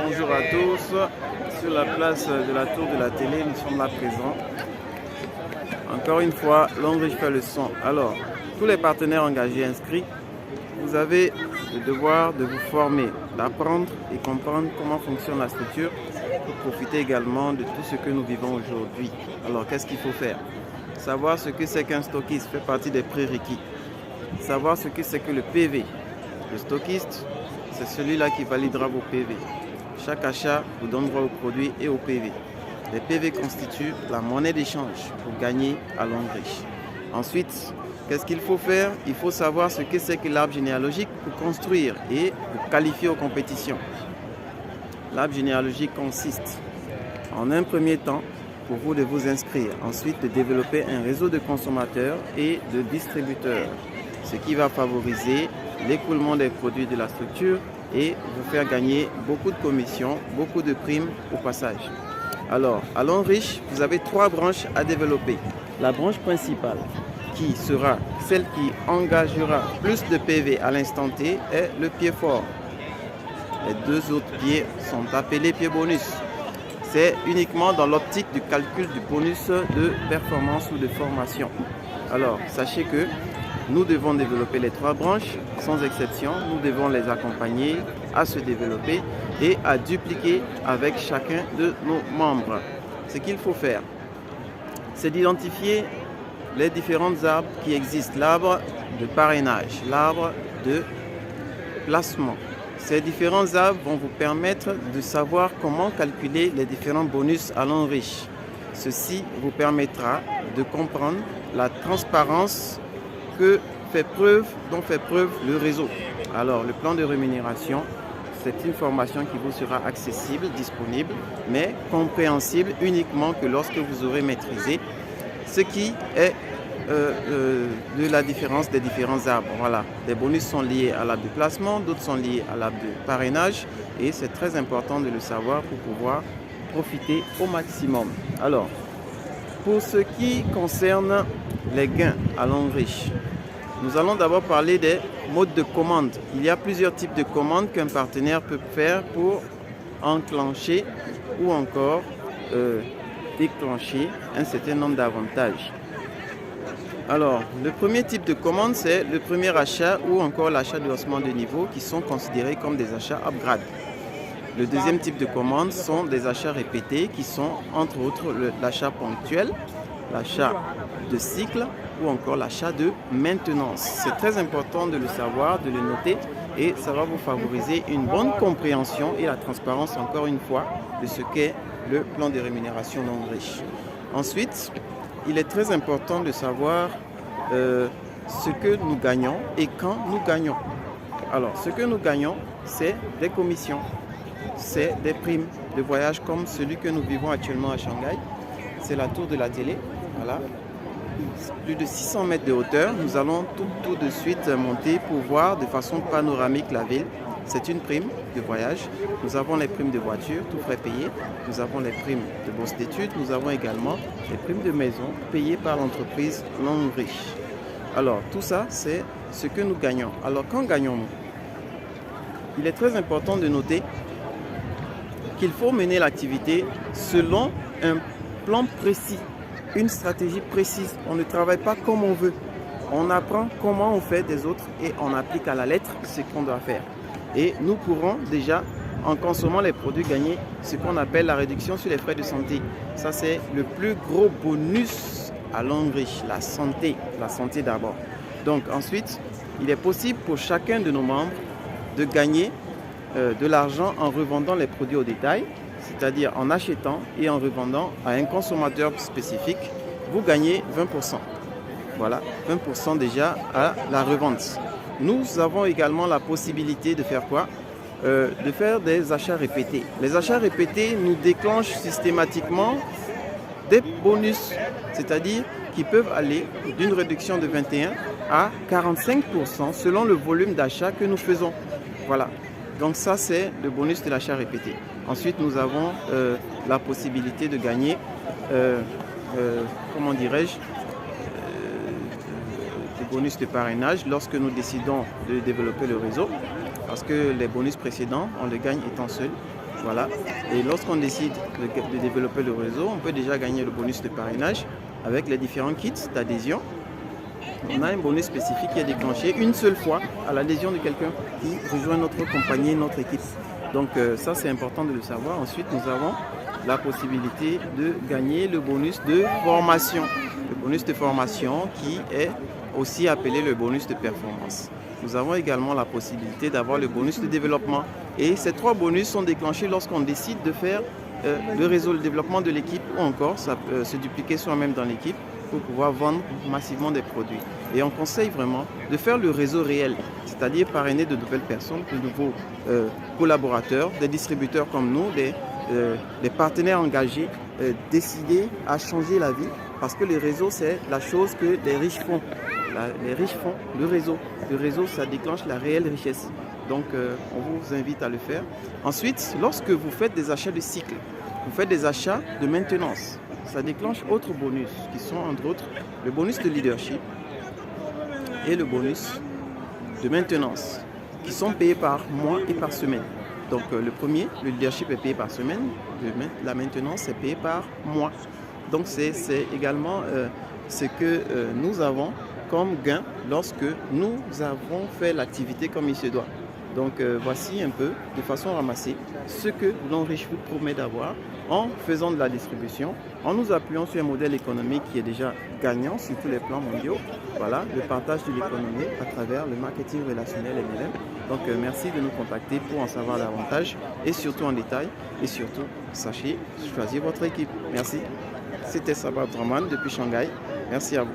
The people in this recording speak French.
bonjour à tous. Sur la place de la Tour de la Télé, nous sommes là présents. Encore une fois, Longreach fait le son. Alors, tous les partenaires engagés inscrits, vous avez le devoir de vous former, d'apprendre et comprendre comment fonctionne la structure pour profiter également de tout ce que nous vivons aujourd'hui. Alors, qu'est-ce qu'il faut faire? Savoir ce que c'est qu'un stockiste fait partie des prérequis. Savoir ce que c'est que le PV. Le stockiste, c'est celui-là qui validera vos PV. Chaque achat vous donne droit aux produits et aux PV. Les PV constituent la monnaie d'échange pour gagner à Longreach. Ensuite, qu'est-ce qu'il faut faire? Il faut savoir ce que c'est que l'arbre généalogique pour construire et pour qualifier aux compétitions. L'arbre généalogique consiste en un premier temps pour vous de vous inscrire, ensuite de développer un réseau de consommateurs et de distributeurs, ce qui va favoriser l'écoulement des produits de la structure et vous faire gagner beaucoup de commissions, beaucoup de primes au passage. Alors, à Longreach, vous avez 3 branches à développer. La branche principale, qui sera celle qui engagera plus de PV à l'instant T, est le pied fort. Les 2 autres pieds sont appelés pieds bonus. C'est uniquement dans l'optique du calcul du bonus de performance ou de formation. Alors, sachez que nous devons développer les 3 branches, sans exception. Nous devons les accompagner à se développer et à dupliquer avec chacun de nos membres. Ce qu'il faut faire, c'est d'identifier les différents arbres qui existent. L'arbre de parrainage, l'arbre de placement. Ces différents arbres vont vous permettre de savoir comment calculer les différents bonus à Longreach. Ceci vous permettra de comprendre la transparence dont fait preuve le réseau. Alors, le plan de rémunération, c'est une formation qui vous sera accessible, disponible, mais compréhensible uniquement que lorsque vous aurez maîtrisé ce qui est de la différence des différents arbres. Voilà, des bonus sont liés à l'arbre de placement, d'autres sont liés à l'arbre de parrainage et c'est très important de le savoir pour pouvoir profiter au maximum. Alors, pour ce qui concerne les gains à Longreach, nous allons d'abord parler des modes de commande. Il y a plusieurs types de commandes qu'un partenaire peut faire pour enclencher ou encore déclencher un certain nombre d'avantages. Alors, le premier type de commande, c'est le premier achat ou encore l'achat de haussement de niveau qui sont considérés comme des achats upgrade. Le deuxième type de commande sont des achats répétés qui sont entre autres l'achat ponctuel, l'achat de cycle ou encore l'achat de maintenance. C'est très important de le savoir, de le noter et ça va vous favoriser une bonne compréhension et la transparence encore une fois de ce qu'est le plan de rémunération Longreach. Ensuite, il est très important de savoir ce que nous gagnons et quand nous gagnons. Alors, ce que nous gagnons, c'est des commissions, c'est des primes de voyage comme celui que nous vivons actuellement à Shanghai. C'est la Tour de la Télé. Voilà. Plus de 600 mètres de hauteur. Nous allons tout de suite monter pour voir de façon panoramique la ville. C'est une prime de voyage. Nous avons les primes de voiture, tout frais payés. Nous avons les primes de bourse d'études. Nous avons également les primes de maison payées par l'entreprise Longreach. Alors, tout ça, c'est ce que nous gagnons. Alors, quand gagnons-nous? Il est très important de noter qu'il faut mener l'activité selon un plan précis, une stratégie précise. On ne travaille pas comme on veut. On apprend comment on fait des autres et on applique à la lettre ce qu'on doit faire. Et nous pourrons déjà, en consommant les produits, gagner ce qu'on appelle la réduction sur les frais de santé. Ça, c'est le plus gros bonus à Longreach, la santé d'abord. Donc ensuite, il est possible pour chacun de nos membres de gagner de l'argent en revendant les produits au détail, c'est-à-dire en achetant et en revendant à un consommateur spécifique, vous gagnez 20%. Voilà, 20% déjà à la revente. Nous avons également la possibilité de faire quoi? De faire des achats répétés. Les achats répétés nous déclenchent systématiquement des bonus, c'est-à-dire qui peuvent aller d'une réduction de 21 à 45% selon le volume d'achat que nous faisons. Voilà. Donc ça, c'est le bonus de l'achat répété. Ensuite, nous avons la possibilité de gagner, comment dirais-je, des bonus de parrainage lorsque nous décidons de développer le réseau. Parce que les bonus précédents, on les gagne étant seul. Voilà. Et lorsqu'on décide de développer le réseau, on peut déjà gagner le bonus de parrainage avec les différents kits d'adhésion. On a un bonus spécifique qui est déclenché une seule fois à l'adhésion de quelqu'un qui rejoint notre compagnie, notre équipe. Donc ça, c'est important de le savoir. Ensuite, nous avons la possibilité de gagner le bonus de formation. Le bonus de formation qui est aussi appelé le bonus de performance. Nous avons également la possibilité d'avoir le bonus de développement. Et ces 3 bonus sont déclenchés lorsqu'on décide de faire le réseau, le développement de l'équipe ou encore se dupliquer soi-même dans l'équipe pour pouvoir vendre massivement des produits. Et on conseille vraiment de faire le réseau réel, c'est-à-dire parrainer de nouvelles personnes, de nouveaux collaborateurs, des distributeurs comme nous, des partenaires engagés, décidés à changer la vie, parce que le réseau, c'est la chose que les riches font. Les riches font le réseau. Le réseau, ça déclenche la réelle richesse. Donc, on vous invite à le faire. Ensuite, lorsque vous faites des achats de cycle, vous faites des achats de maintenance, ça déclenche autres bonus qui sont entre autres le bonus de leadership et le bonus de maintenance qui sont payés par mois et par semaine. Donc le premier, le leadership est payé par semaine, la maintenance est payée par mois. Donc c'est également ce que nous avons comme gain lorsque nous avons fait l'activité comme il se doit. Donc voici un peu, de façon ramassée, ce que l'Enriche vous promet d'avoir en faisant de la distribution, en nous appuyant sur un modèle économique qui est déjà gagnant sur tous les plans mondiaux. Voilà, le partage de l'économie à travers le marketing relationnel MLM. Donc merci de nous contacter pour en savoir davantage et surtout en détail. Et surtout, sachez choisir votre équipe. Merci. C'était Sabah Abdraman depuis Shanghai. Merci à vous.